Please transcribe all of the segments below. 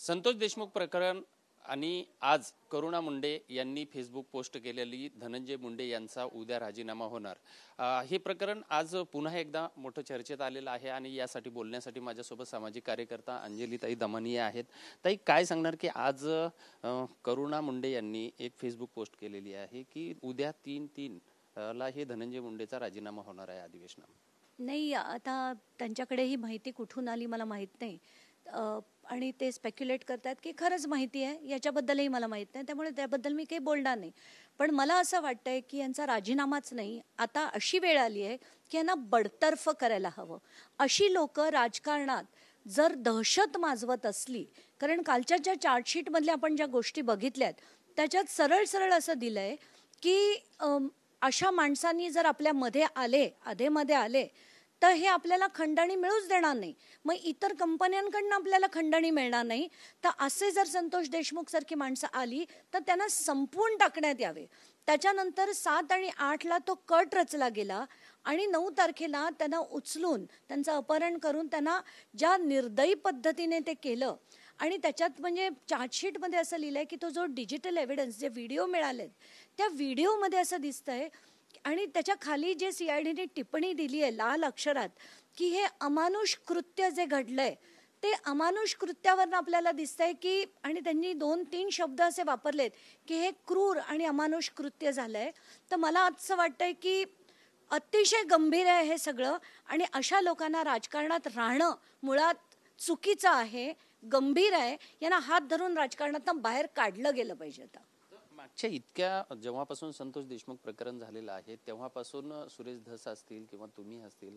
संतोष देशमुख प्रकरण आणि आज करुणा मुंडे यांनी फेसबुक पोस्ट केलेली धनंजय मुंडे यांचा उद्या राजीनामा होणार, हे प्रकरण आज पुन्हा एकदा मोठं चर्चेत आलेलं आहे आणि यासाठी बोलण्यासाठी माझ्यासोबत सामाजिक कार्यकर्ता अंजलीताई दमानिये आहेत. ताई, काय सांगणार की आज करुणा मुंडे यांनी एक फेसबुक पोस्ट केलेली आहे की उद्या 3/3 ला हे धनंजय मुंडेचा राजीनामा होणार आहे अधिवेशनात? नाही, आता त्यांच्याकडे ही माहिती कुठून आली मला माहित नाही, आणि ते स्पेक्युलेट करतात की खरंच माहिती आहे, याच्याबद्दलही मला माहित नाही, त्यामुळे त्याबद्दल मी काही बोलणार नाही. पण मला असं वाटतंय की यांचा राजीनामाच नाही, आता अशी वेळ आली आहे की यांना बडतर्फ करायला हवं. अशी लोक राजकारणात जर दहशत माजवत असली, कारण कालच्या ज्या चार्जशीटमधल्या आपण ज्या गोष्टी बघितल्यात त्याच्यात सरळ सरळ असं दिलंय की अशा माणसांनी जर आपल्या मध्ये आले, अधेमध्ये आले, तर हे आपल्याला खंडणी मिळूच देणार नाही. मग इतर कंपन्यांकडनं आपल्याला खंडणी मिळणार नाही. तर असे जर संतोष देशमुख सारखी माणसं आली तर त्यांना संपवून टाकण्यात यावे. त्याच्यानंतर 7 आणि 8ला तो कट रचला गेला आणि 9 तारखेला त्यांना उचलून त्यांचं अपहरण करून त्यांना ज्या निर्दयी पद्धतीने ते केलं. आणि त्याच्यात म्हणजे चार्जशीटमध्ये असं लिहिलंय की तो जो डिजिटल एव्हिडन्स, जे व्हिडिओ मिळालेत, त्या व्हिडिओमध्ये असं दिसतंय आणि त्याच्या खाली जे CIDने टिप्पणी दिली आहे लाल अक्षरात की हे अमानुष कृत्य जे घडलंय, ते अमानुष कृत्यावरनं आपल्याला दिसतंय की, आणि त्यांनी 2-3 शब्द असे वापरलेत की हे क्रूर आणि अमानुष कृत्य झालंय. तर मला असं वाटतंय की अतिशय गंभीर आहे हे सगळं आणि अशा लोकांना राजकारणात राहणं मुळात चुकीचं आहे, गंभीर आहे. यांना हात धरून राजकारणातून बाहेर काढलं गेलं पाहिजे. आता मागच्या इतक्या जेव्हापासून संतोष देशमुख प्रकरण झालेलं आहे तेव्हापासून सुरेश धस असतील किंवा तुम्ही असतील,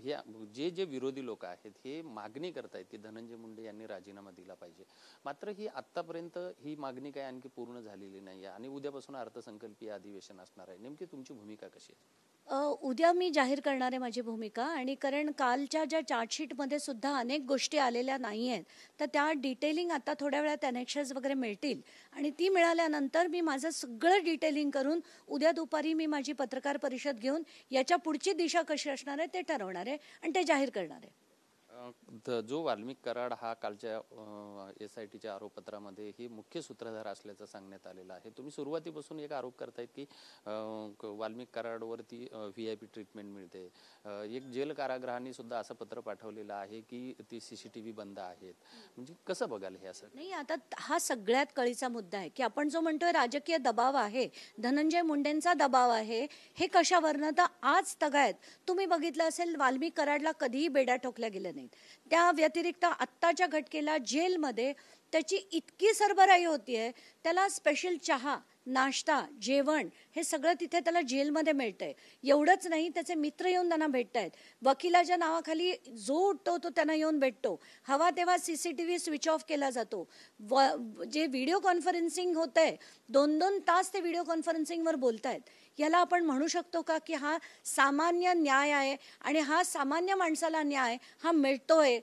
हे जे जे विरोधी लोक आहेत हे मागणी करतायत की धनंजय मुंडे यांनी राजीनामा दिला पाहिजे. मात्र ही आतापर्यंत ही मागणी काय आणखी पूर्ण झालेली नाही आहे आणि उद्यापासून अर्थसंकल्पीय अधिवेशन असणार आहे. नेमकी तुमची भूमिका कशी आहे? उद्या मी जाहीर करणार आहे माझी भूमिका. आणि कारण कालच्या ज्या चार्जशीटमध्ये सुद्धा अनेक गोष्टी आलेल्या नाही आहेत, तर त्या डिटेलिंग आता थोड्या वेळात अनेक्शन्स वगैरे मिळतील आणि ती मिळाल्यानंतर मी माझं सगळं डिटेलिंग करून उद्या दुपारी मी माझी पत्रकार परिषद घेऊन याच्या पुढची दिशा कशी असणार आहे ते ठरवणार आहे आणि ते जाहीर करणार आहे. जो वाल्मिक कराड हा कालच्या SITच्या आरोपपत्रामध्ये ही मुख्य सूत्रधार असल्याचं सांगण्यात आलेलं आहे. तुम्ही सुरुवातीपासून एक आरोप करतायत की वाल्मिक कराडवरती VIP ट्रीटमेंट मिळते. एक जेल कारागृहाने सुद्धा असं पत्र पाठवलेलं आहे की ती CCTV बंद आहेत. म्हणजे कसं बघाल हे असं? नाही, आता हा सगळ्यात कळीचा मुद्दा आहे की आपण जो म्हणतोय राजकीय दबाव आहे, धनंजय मुंडेंचा दबाव आहे, हे कशावरनं? तर आज तगायत तुम्ही बघितलं असेल वाल्मिक कराडला कधीही बेड्या ठोकल्या गेल्या नाहीत. त्या व्यतिरिक्त आत्ताच्या घटकेला जेलमध्ये त्याची इतकी सरबराई होतीये, त्याला स्पेशल चहा, नाश्ता, जेवण हे सगळं तिथे त्याला जेलमध्ये मिळतंय. एवढंच नाही, त्याचे मित्र येऊन त्यांना भेटतायत. वकिलाच्या नावाखाली जो उठतो तो त्यांना येऊन भेटतो. हवा तेव्हा CCTV स्विच ऑफ केला जातो. जे व्हिडिओ कॉन्फरन्सिंग होतंय, 2-2 तास ते व्हिडिओ कॉन्फरन्सिंगवर बोलतायत. याला आपण म्हणू शकतो का की हा सामान्य न्याय आहे आणि हा सामान्य माणसाला न्याय हा मिळतोय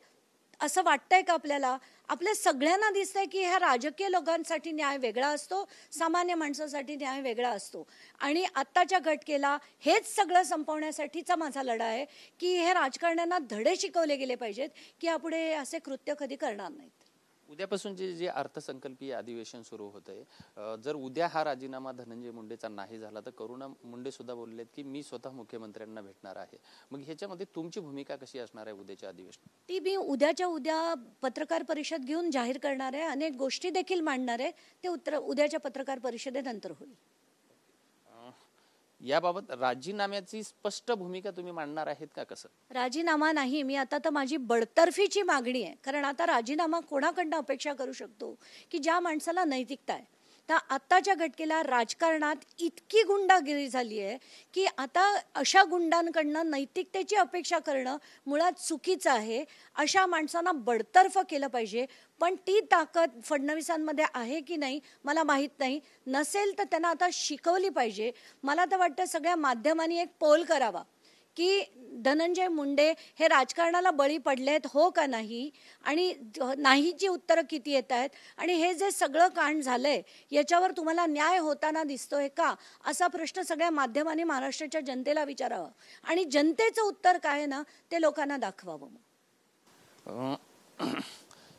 असं वाटतंय का आपल्याला? आपल्या सगळ्यांना दिसतंय की ह्या राजकीय लोकांसाठी न्याय वेगळा असतो, सामान्य माणसासाठी न्याय वेगळा असतो. आणि आत्ताच्या घटकेला हेच सगळं संपवण्यासाठीचा माझा लढा आहे की हे राजकारण्यांना धडे शिकवले गेले पाहिजेत की यापुढे असे कृत्य कधी करणार नाहीत. उद्यापासून जे अर्थसंकल्पीय अधिवेशन सुरू होतंय, जर उद्या हा राजीनामा धनंजय मुंडेचा नाही झाला तर करुणा मुंडे सुद्धा बोललेत की मी स्वतः मुख्यमंत्र्यांना भेटणार आहे. मग ह्याच्यामध्ये तुमची भूमिका कशी असणार आहे उद्याच्या अधिवेशन? ती मी उद्याच्या उद्या पत्रकार परिषद घेऊन जाहीर करणार आहे. अनेक गोष्टी देखील मांडणार आहे. ते उद्याच्या पत्रकार परिषदेनंतर होईल. याबाबत राजीनाम्याची स्पष्ट भूमिका तुम्ही मांडणार आहेत का? कसं राजीनामा नाही, मी आता तर माझी बडतर्फीची मागणी आहे. कारण आता राजीनामा कोणाकडनं अपेक्षा करू शकतो की ज्या माणसाला नैतिकता आहे. तर आत्ताच्या घटकेला राजकारणात इतकी गुंडागिरी झाली आहे की आता अशा गुंडांकडनं नैतिकतेची अपेक्षा करणं मुळात चुकीचं आहे. अशा माणसांना बडतर्फ केलं पाहिजे. पण ती ताकद फडणवीसांमध्ये आहे की नाही मला माहीत नाही. नसेल तर त्यांना आता शिकवली पाहिजे. मला तर वाटतं सगळ्या माध्यमांनी एक पोल करावा की धनंजय मुंडे हे राजकारणाला बळी पडलेत हो का नाही, आणि नाहीची उत्तरं किती येत आहेत, आणि हे जे सगळं कांड झालंय याच्यावर तुम्हाला न्याय होताना दिसतोय का, असा प्रश्न सगळ्या माध्यमांनी महाराष्ट्राच्या जनतेला विचारावा आणि जनतेचं उत्तर काय आहे ना ते लोकांना दाखवावं.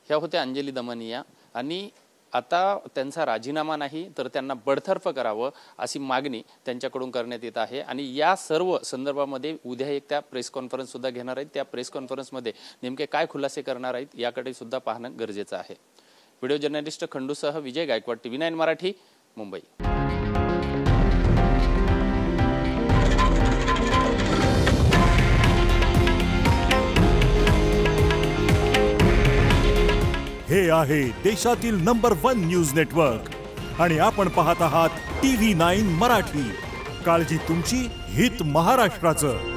ह्या होत्या अंजली दमनिया आणि आता त्यांचा राजीनामा नाही तर त्यांना बडतर्फ करावं अशी मागणी त्यांच्याकडून करण्यात येत आहे आणि या सर्व संदर्भामध्ये उद्या एक त्या प्रेस कॉन्फरन्स सुद्धा घेणार आहेत. त्या प्रेस कॉन्फरन्समध्ये नेमके काय खुलासे करणार आहेत याकडे सुद्धा पाहणं गरजेचं आहे. व्हिडिओ जर्नलिस्ट खंडूसह विजय गायकवाड, TV9 मराठी, मुंबई. हे आहे देशातील नंबर 1 न्यूज नेटवर्क आणि आपण पाहत आहात TV9 मराठी. काळजी तुमची, हित महाराष्ट्राचं.